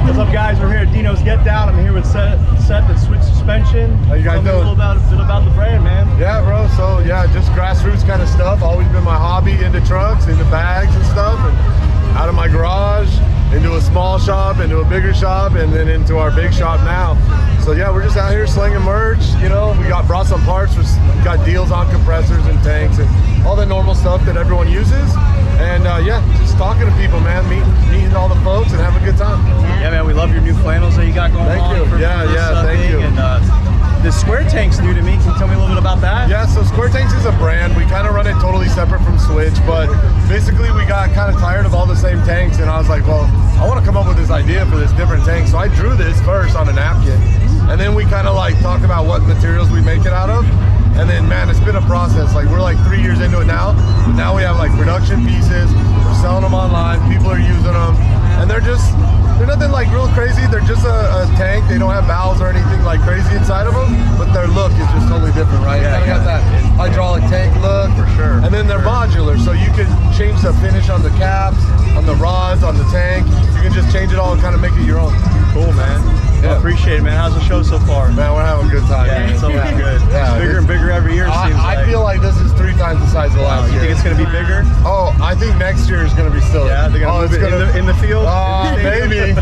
What's up, guys? We're here at Dino's Gitdown. I'm here with Seth at Switch Suspension. How you guys doing? Tell me a bit about the brand, man. Yeah, bro. So yeah, just grassroots kind of stuff. Always been my hobby, into trucks, into bags and stuff, and out of my garage into a small shop, into a bigger shop, and then into our big shop now. So yeah, we're just out here slinging merch. You know, we brought some parts. We got deals on compressors and tanks and all the normal stuff that everyone uses. And yeah, just talking to people, man, meeting all the folks and having a good time. Yeah, man, we love your new flannels that you got going on. Thank you. Thank you. And the Squaretank's new to me. Can you tell me a little bit about that? Yeah, so Squaretank is a brand. We kind of run it totally separate from Switch, but basically we got kind of tired of all the same tanks, and I was like, well, I want to come up with this idea for this different tank. So I drew this first on a napkin, and then we kind of like talked about what materials we make it out of. And then, man, it's been a process. Like, we're like 3 years into it now, but now we have like production pieces. We're selling them online. People are using them, and they're nothing like real crazy. They're just a tank. They don't have valves or anything like crazy inside of them, but their look is just totally different, right? Yeah, Got that hydraulic tank look. For sure. And then they're modular, so you can change the finish on the caps, on the rods, on the tank. You can just change it all and kind of make it your own. Cool, man. Yeah. I appreciate it, man. How's the show so far? Man, we're having a good time. Yeah, man. it's always good. Yeah, It's bigger and bigger every year, it seems like. I feel like this is 3 times the size of last You year. think it's going to be bigger? Oh, I think next year is going to be still. Yeah, they're going to move it in the field? Maybe.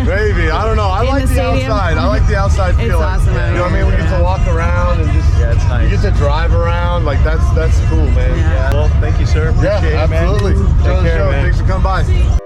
Maybe. I don't know. I like the outside. I like the outside It's feeling. awesome. You know what I mean? We get to walk around and just, it's nice. you get to drive around. Like, that's cool, man. Yeah. Well, thank you, sir. Appreciate it, man. absolutely. Take care, man. Thanks for coming by.